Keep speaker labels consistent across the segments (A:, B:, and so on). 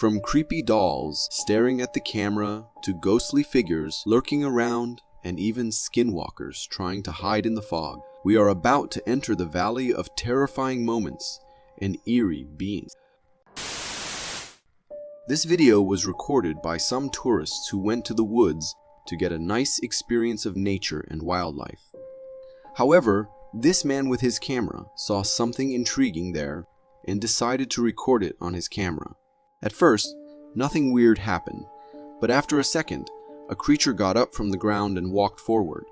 A: From creepy dolls staring at the camera to ghostly figures lurking around and even skinwalkers trying to hide in the fog, we are about to enter the valley of terrifying moments and eerie beings. This video was recorded by some tourists who went to the woods to get a nice experience of nature and wildlife. However, this man with his camera saw something intriguing there and decided to record it on his camera. At first, nothing weird happened, but after a second, a creature got up from the ground and walked forward.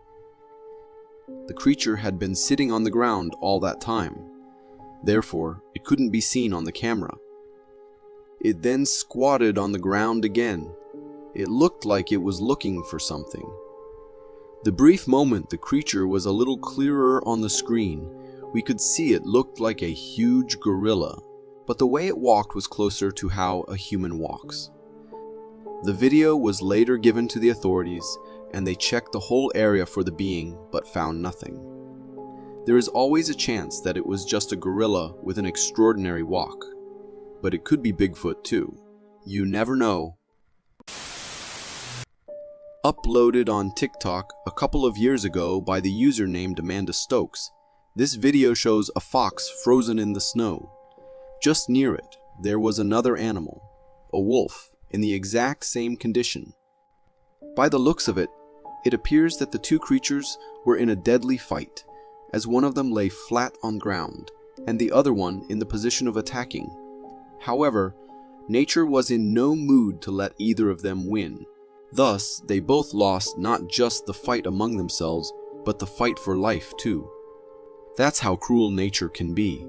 A: The creature had been sitting on the ground all that time. Therefore, it couldn't be seen on the camera. It then squatted on the ground again. It looked like it was looking for something. The brief moment the creature was a little clearer on the screen, we could see it looked like a huge gorilla, but the way it walked was closer to how a human walks. The video was later given to the authorities, and they checked the whole area for the being, but found nothing. There is always a chance that it was just a gorilla with an extraordinary walk, but it could be Bigfoot too. You never know. Uploaded on TikTok a couple of years ago by the user named Amanda Stokes, this video shows a fox frozen in the snow. Just near it, there was another animal, a wolf, in the exact same condition. By the looks of it, it appears that the two creatures were in a deadly fight, as one of them lay flat on the ground, and the other one in the position of attacking. However, nature was in no mood to let either of them win. Thus, they both lost not just the fight among themselves, but the fight for life too. That's how cruel nature can be.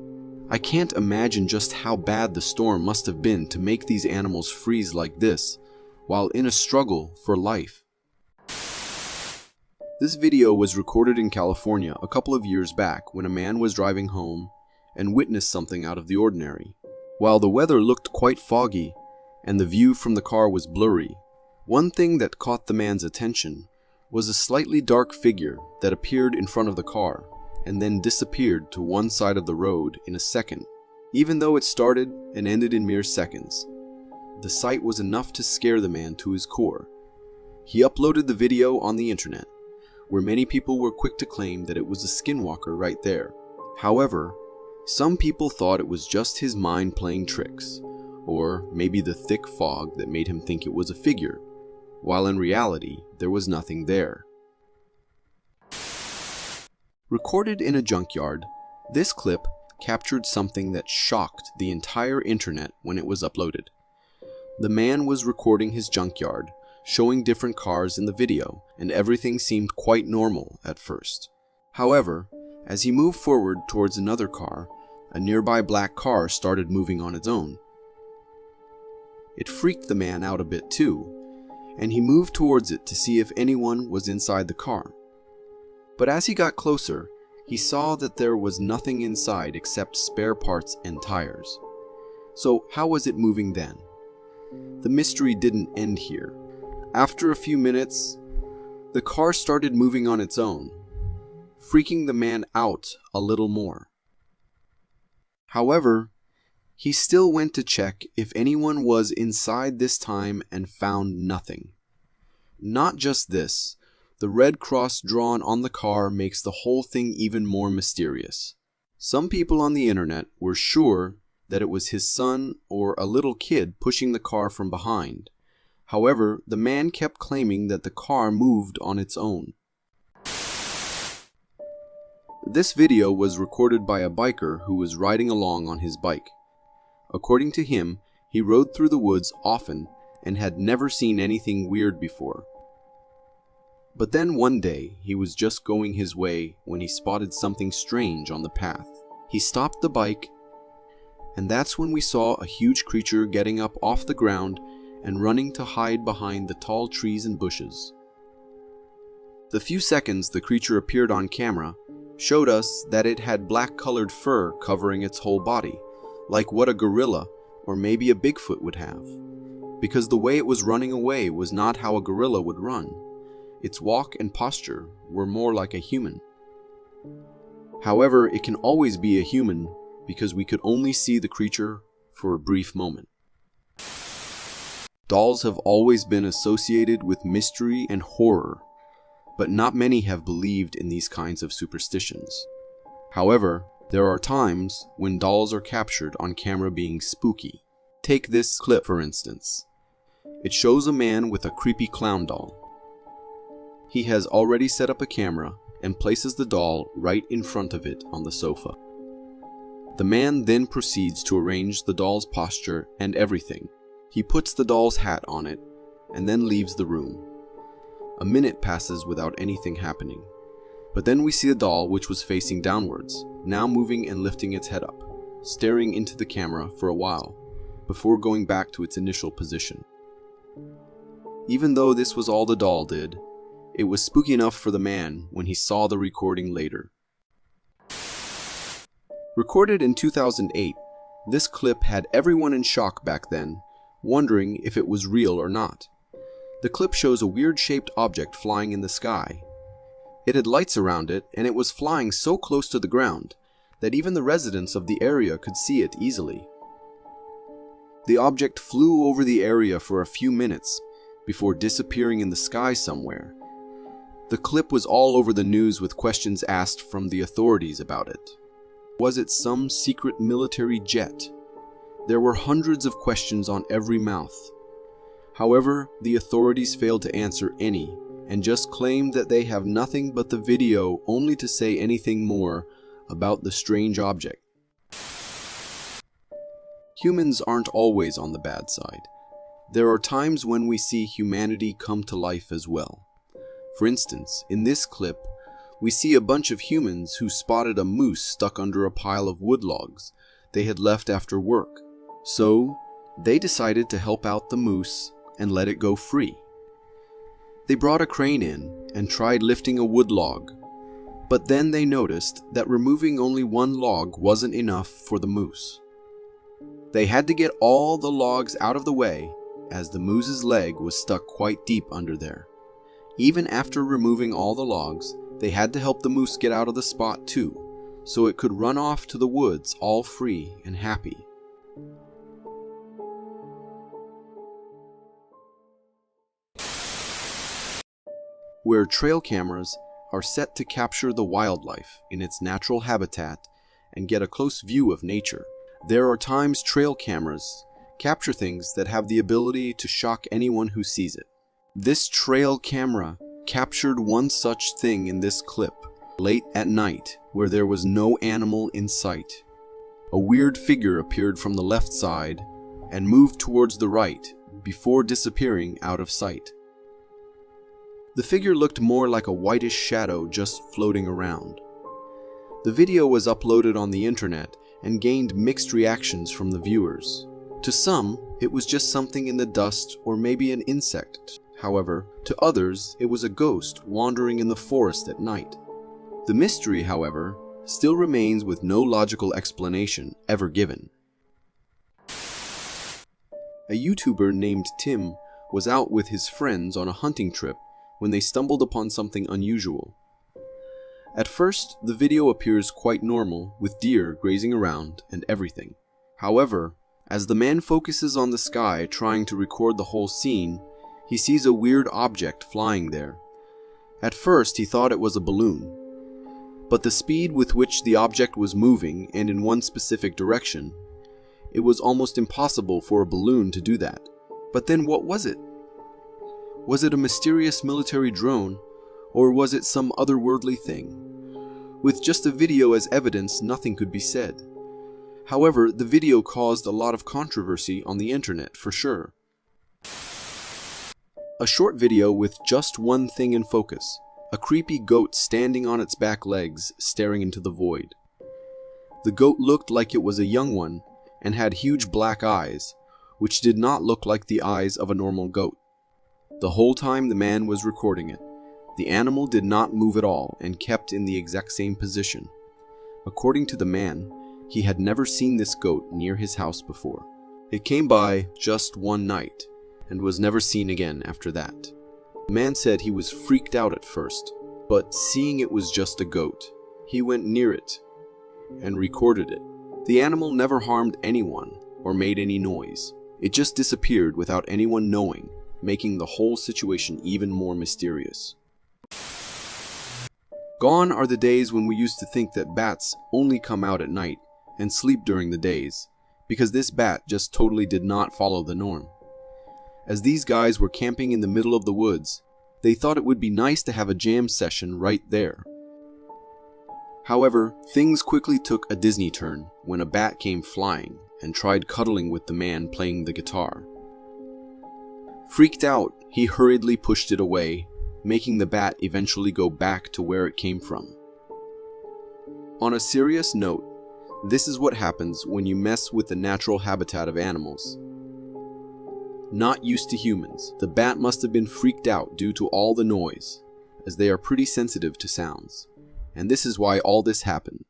A: I can't imagine just how bad the storm must have been to make these animals freeze like this, while in a struggle for life. This video was recorded in California a couple of years back when a man was driving home and witnessed something out of the ordinary. While the weather looked quite foggy and the view from the car was blurry, one thing that caught the man's attention was a slightly dark figure that appeared in front of the car and then disappeared to one side of the road in a second. Even though it started and ended in mere seconds, the sight was enough to scare the man to his core. He uploaded the video on the internet, where many people were quick to claim that it was a skinwalker right there. However, some people thought it was just his mind playing tricks, or maybe the thick fog that made him think it was a figure, while in reality, there was nothing there. Recorded in a junkyard, this clip captured something that shocked the entire internet when it was uploaded. The man was recording his junkyard, showing different cars in the video, and everything seemed quite normal at first. However, as he moved forward towards another car, a nearby black car started moving on its own. It freaked the man out a bit too, and he moved towards it to see if anyone was inside the car. But as he got closer, he saw that there was nothing inside except spare parts and tires. So how was it moving then? The mystery didn't end here. After a few minutes, the car started moving on its own, freaking the man out a little more. However, he still went to check if anyone was inside this time and found nothing. Not just this, the red cross drawn on the car makes the whole thing even more mysterious. Some people on the internet were sure that it was his son or a little kid pushing the car from behind. However, the man kept claiming that the car moved on its own. This video was recorded by a biker who was riding along on his bike. According to him, he rode through the woods often and had never seen anything weird before. But then one day, he was just going his way when he spotted something strange on the path. He stopped the bike, and that's when we saw a huge creature getting up off the ground and running to hide behind the tall trees and bushes. The few seconds the creature appeared on camera showed us that it had black-colored fur covering its whole body, like what a gorilla or maybe a Bigfoot would have. Because the way it was running away was not how a gorilla would run. Its walk and posture were more like a human. However, it can always be a human because we could only see the creature for a brief moment. Dolls have always been associated with mystery and horror, but not many have believed in these kinds of superstitions. However, there are times when dolls are captured on camera being spooky. Take this clip for instance. It shows a man with a creepy clown doll. He has already set up a camera and places the doll right in front of it on the sofa. The man then proceeds to arrange the doll's posture and everything. He puts the doll's hat on it and then leaves the room. A minute passes without anything happening. But then we see the doll, which was facing downwards, now moving and lifting its head up, staring into the camera for a while, before going back to its initial position. Even though this was all the doll did, it was spooky enough for the man when he saw the recording later. Recorded in 2008, this clip had everyone in shock back then, wondering if it was real or not. The clip shows a weird-shaped object flying in the sky. It had lights around it, and it was flying so close to the ground that even the residents of the area could see it easily. The object flew over the area for a few minutes before disappearing in the sky somewhere. The clip was all over the news with questions asked from the authorities about it. Was it some secret military jet? There were hundreds of questions on every mouth. However, the authorities failed to answer any and just claimed that they have nothing but the video only to say anything more about the strange object. Humans aren't always on the bad side. There are times when we see humanity come to life as well. For instance, in this clip, we see a bunch of humans who spotted a moose stuck under a pile of wood logs they had left after work. So, they decided to help out the moose and let it go free. They brought a crane in and tried lifting a wood log, but then they noticed that removing only one log wasn't enough for the moose. They had to get all the logs out of the way as the moose's leg was stuck quite deep under there. Even after removing all the logs, they had to help the moose get out of the spot too, so it could run off to the woods all free and happy. Where trail cameras are set to capture the wildlife in its natural habitat and get a close view of nature, there are times trail cameras capture things that have the ability to shock anyone who sees it. This trail camera captured one such thing in this clip, late at night, where there was no animal in sight. A weird figure appeared from the left side and moved towards the right before disappearing out of sight. The figure looked more like a whitish shadow just floating around. The video was uploaded on the internet and gained mixed reactions from the viewers. To some, it was just something in the dust or maybe an insect. However, to others, it was a ghost wandering in the forest at night. The mystery, however, still remains with no logical explanation ever given. A YouTuber named Tim was out with his friends on a hunting trip when they stumbled upon something unusual. At first, the video appears quite normal, with deer grazing around and everything. However, as the man focuses on the sky trying to record the whole scene, he sees a weird object flying there. At first, he thought it was a balloon, but the speed with which the object was moving and in one specific direction, it was almost impossible for a balloon to do that. But then what was it? Was it a mysterious military drone, or was it some otherworldly thing? With just a video as evidence, nothing could be said. However, the video caused a lot of controversy on the internet for sure. A short video with just one thing in focus, a creepy goat standing on its back legs, staring into the void. The goat looked like it was a young one and had huge black eyes, which did not look like the eyes of a normal goat. The whole time the man was recording it, the animal did not move at all and kept in the exact same position. According to the man, he had never seen this goat near his house before. It came by just one night and was never seen again after that. The man said he was freaked out at first, but seeing it was just a goat, he went near it and recorded it. The animal never harmed anyone or made any noise. It just disappeared without anyone knowing, making the whole situation even more mysterious. Gone are the days when we used to think that bats only come out at night and sleep during the days, because this bat just totally did not follow the norm. As these guys were camping in the middle of the woods, they thought it would be nice to have a jam session right there. However, things quickly took a Disney turn when a bat came flying and tried cuddling with the man playing the guitar. Freaked out, he hurriedly pushed it away, making the bat eventually go back to where it came from. On a serious note, this is what happens when you mess with the natural habitat of animals. Not used to humans, the bat must have been freaked out due to all the noise, as they are pretty sensitive to sounds, and this is why all this happened.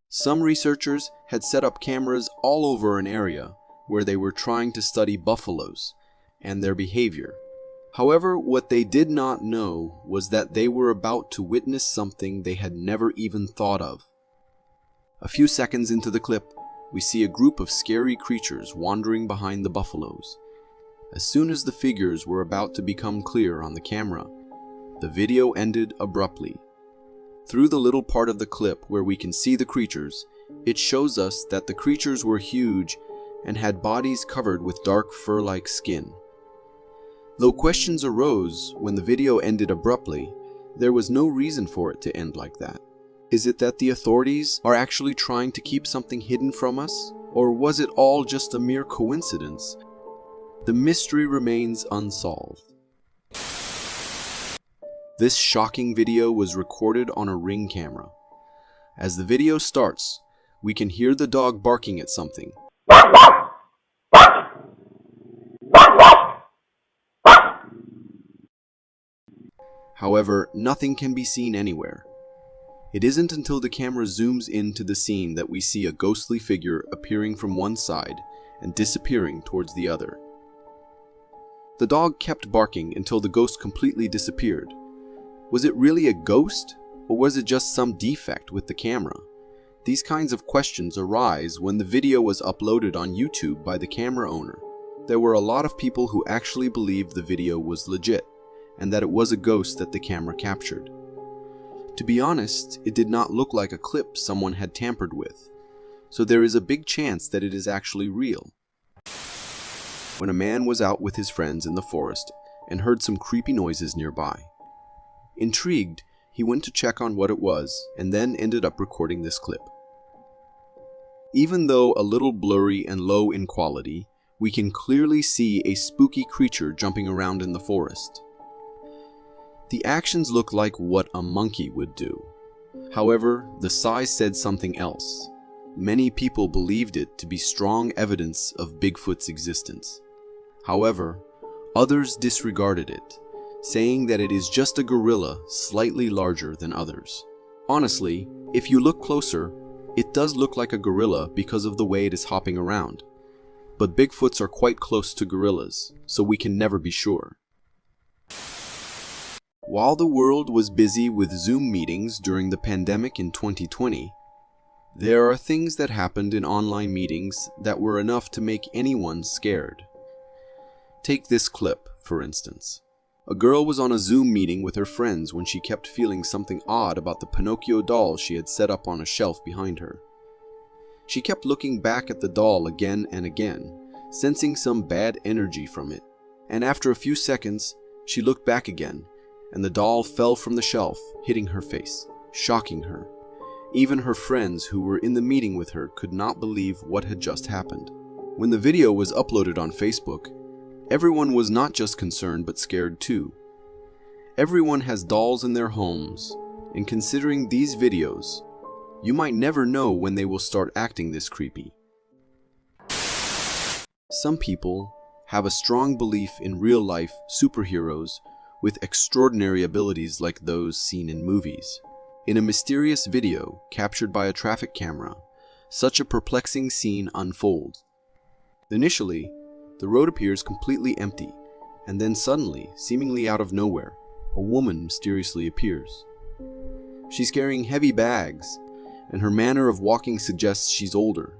A: Some researchers had set up cameras all over an area where they were trying to study buffaloes and their behavior. However, what they did not know was that they were about to witness something they had never even thought of. A few seconds into the clip, we see a group of scary creatures wandering behind the buffaloes. As soon as the figures were about to become clear on the camera, the video ended abruptly. Through the little part of the clip where we can see the creatures, it shows us that the creatures were huge and had bodies covered with dark fur-like skin. Though questions arose when the video ended abruptly, there was no reason for it to end like that. Is it that the authorities are actually trying to keep something hidden from us? Or was it all just a mere coincidence? The mystery remains unsolved. This shocking video was recorded on a Ring camera. As the video starts, we can hear the dog barking at something. However, nothing can be seen anywhere. It isn't until the camera zooms into the scene that we see a ghostly figure appearing from one side and disappearing towards the other. The dog kept barking until the ghost completely disappeared. Was it really a ghost, or was it just some defect with the camera? These kinds of questions arise when the video was uploaded on YouTube by the camera owner. There were a lot of people who actually believed the video was legit, and that it was a ghost that the camera captured. To be honest, it did not look like a clip someone had tampered with, so there is a big chance that it is actually real. When a man was out with his friends in the forest and heard some creepy noises nearby. Intrigued, he went to check on what it was and then ended up recording this clip. Even though a little blurry and low in quality, we can clearly see a spooky creature jumping around in the forest. The actions look like what a monkey would do. However, the size said something else. Many people believed it to be strong evidence of Bigfoot's existence. However, others disregarded it, saying that it is just a gorilla slightly larger than others. Honestly, if you look closer, it does look like a gorilla because of the way it is hopping around. But Bigfoots are quite close to gorillas, so we can never be sure. While the world was busy with Zoom meetings during the pandemic in 2020, there are things that happened in online meetings that were enough to make anyone scared. Take this clip, for instance. A girl was on a Zoom meeting with her friends when she kept feeling something odd about the Pinocchio doll she had set up on a shelf behind her. She kept looking back at the doll again and again, sensing some bad energy from it. And after a few seconds, she looked back again, and the doll fell from the shelf, hitting her face, shocking her. Even her friends who were in the meeting with her could not believe what had just happened. When the video was uploaded on Facebook, everyone was not just concerned but scared too. Everyone has dolls in their homes, and considering these videos, you might never know when they will start acting this creepy. Some people have a strong belief in real-life superheroes with extraordinary abilities like those seen in movies. In a mysterious video captured by a traffic camera, such a perplexing scene unfolds. Initially, the road appears completely empty, and then suddenly, seemingly out of nowhere, a woman mysteriously appears. She's carrying heavy bags, and her manner of walking suggests she's older.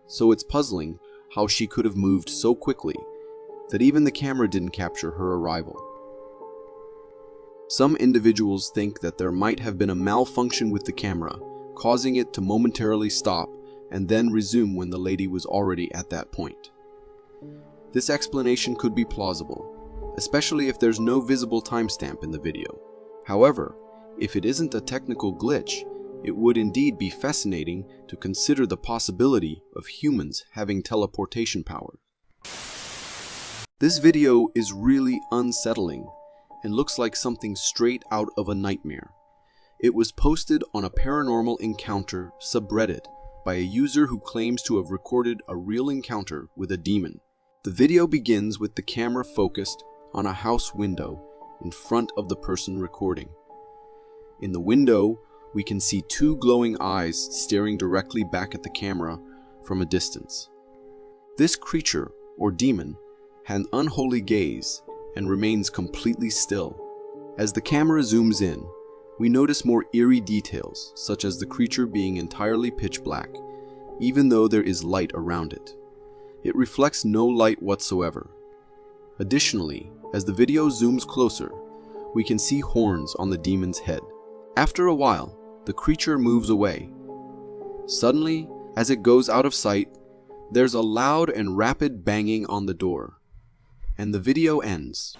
A: so it's puzzling how she could have moved so quickly that even the camera didn't capture her arrival. Some individuals think that there might have been a malfunction with the camera, causing it to momentarily stop and then resume when the lady was already at that point. This explanation could be plausible, especially if there's no visible timestamp in the video. However, if it isn't a technical glitch, it would indeed be fascinating to consider the possibility of humans having teleportation power. This video is really unsettling and looks like something straight out of a nightmare. It was posted on a paranormal encounter subreddit by a user who claims to have recorded a real encounter with a demon. The video begins with the camera focused on a house window in front of the person recording. In the window, we can see two glowing eyes staring directly back at the camera from a distance. This creature, or demon, had an unholy gaze and remains completely still. As the camera zooms in, we notice more eerie details, such as the creature being entirely pitch black, even though there is light around it. It reflects no light whatsoever. Additionally, as the video zooms closer, we can see horns on the demon's head. After a while, the creature moves away. Suddenly, as it goes out of sight, there's a loud and rapid banging on the door, and the video ends.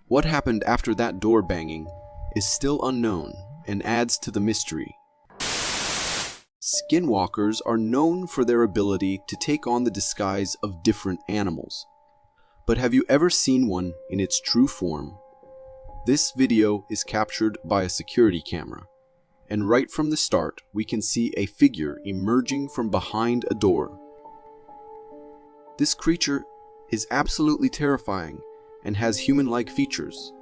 A: What happened after that door banging is still unknown and adds to the mystery. Skinwalkers are known for their ability to take on the disguise of different animals. But have you ever seen one in its true form? This video is captured by a security camera, and right from the start we can see a figure emerging from behind a door. This creature is absolutely terrifying and has human-like features.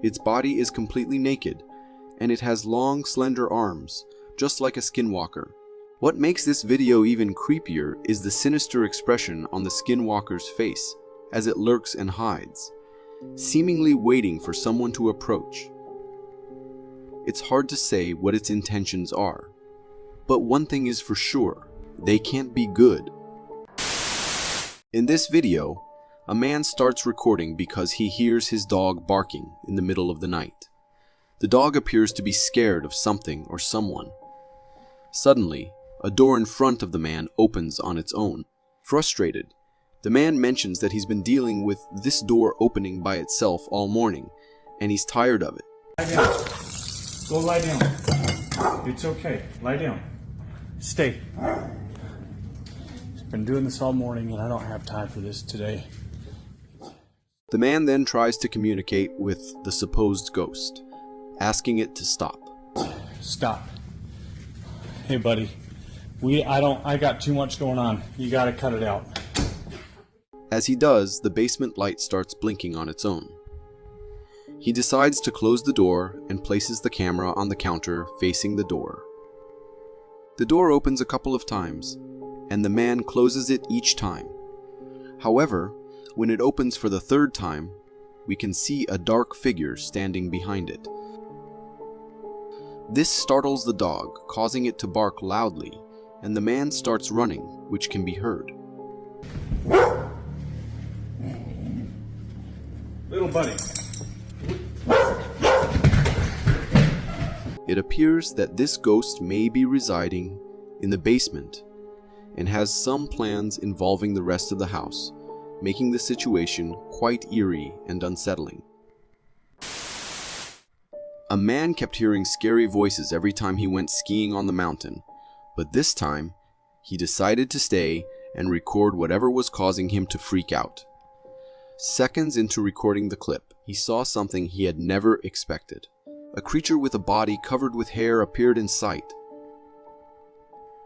A: Its body is completely naked, and it has long, slender arms, just like a skinwalker. What makes this video even creepier is the sinister expression on the skinwalker's face as it lurks and hides, seemingly waiting for someone to approach. It's hard to say what its intentions are, but one thing is for sure, they can't be good. In this video, a man starts recording because he hears his dog barking in the middle of the night. The dog appears to be scared of something or someone. Suddenly, a door in front of the man opens on its own. Frustrated, the man mentions that he's been dealing with this door opening by itself all morning, and he's tired of it.
B: Lie down. Go lie down. It's okay. Lie down. Stay. I've been doing this all morning and I don't have time for this today.
A: The man then tries to communicate with the supposed ghost, asking it to stop.
B: Stop. Hey buddy, I got too much going on. You gotta cut it out.
A: As he does, the basement light starts blinking on its own. He decides to close the door and places the camera on the counter facing the door. The door opens a couple of times, and the man closes it each time. However, when it opens for the third time, we can see a dark figure standing behind it. This startles the dog, causing it to bark loudly, and the man starts running, which can be heard.
B: Little buddy.
A: It appears that this ghost may be residing in the basement and has some plans involving the rest of the house, making the situation quite eerie and unsettling. A man kept hearing scary voices every time he went skiing on the mountain, but this time, he decided to stay and record whatever was causing him to freak out. Seconds into recording the clip, he saw something he had never expected. A creature with a body covered with hair appeared in sight.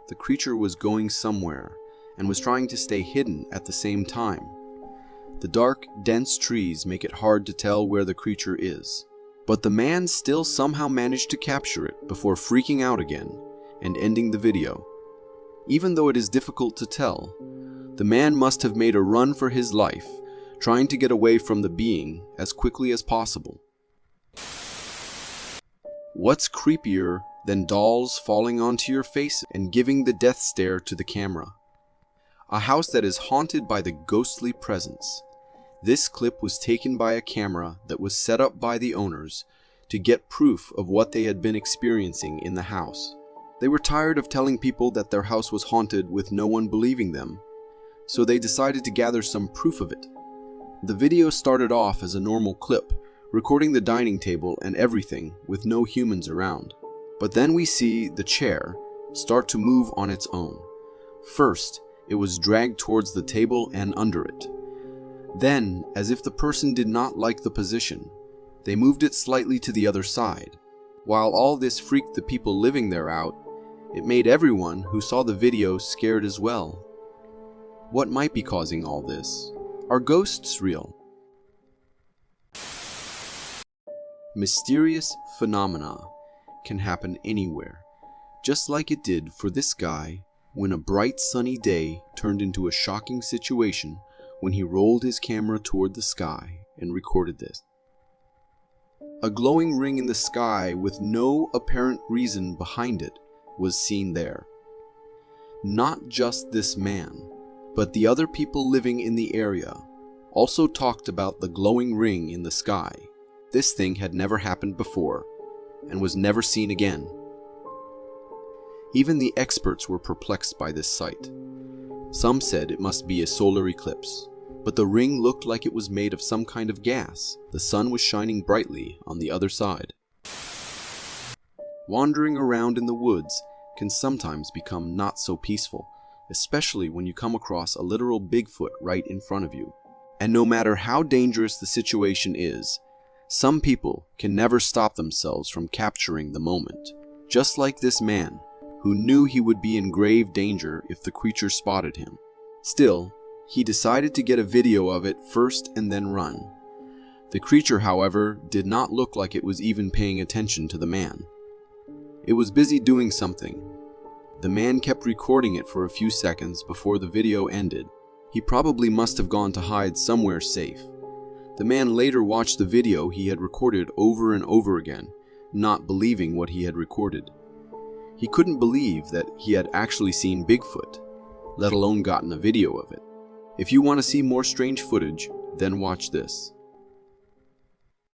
A: The creature was going somewhere and was trying to stay hidden at the same time. The dark, dense trees make it hard to tell where the creature is. But the man still somehow managed to capture it before freaking out again and ending the video. Even though it is difficult to tell, the man must have made a run for his life, trying to get away from the being as quickly as possible. What's creepier than dolls falling onto your face and giving the death stare to the camera? A house that is haunted by the ghostly presence. This clip was taken by a camera that was set up by the owners to get proof of what they had been experiencing in the house. They were tired of telling people that their house was haunted with no one believing them, so they decided to gather some proof of it. The video started off as a normal clip, recording the dining table and everything with no humans around. But then we see the chair start to move on its own. First, it was dragged towards the table and under it. Then, as if the person did not like the position, they moved it slightly to the other side. While all this freaked the people living there out, it made everyone who saw the video scared as well. What might be causing all this? Are ghosts real? Mysterious phenomena can happen anywhere, just like it did for this guy when a bright sunny day turned into a shocking situation when he rolled his camera toward the sky and recorded this. A glowing ring in the sky with no apparent reason behind it was seen there. Not just this man, but the other people living in the area also talked about the glowing ring in the sky. This thing had never happened before and was never seen again. Even the experts were perplexed by this sight. Some said it must be a solar eclipse, but the ring looked like it was made of some kind of gas. The sun was shining brightly on the other side. Wandering around in the woods can sometimes become not so peaceful, especially when you come across a literal Bigfoot right in front of you. And no matter how dangerous the situation is, some people can never stop themselves from capturing the moment. Just like this man, who knew he would be in grave danger if the creature spotted him. Still, he decided to get a video of it first and then run. The creature, however, did not look like it was even paying attention to the man. It was busy doing something. The man kept recording it for a few seconds before the video ended. He probably must have gone to hide somewhere safe. The man later watched the video he had recorded over and over again, not believing what he had recorded. He couldn't believe that he had actually seen Bigfoot, let alone gotten a video of it. If you want to see more strange footage, then watch this.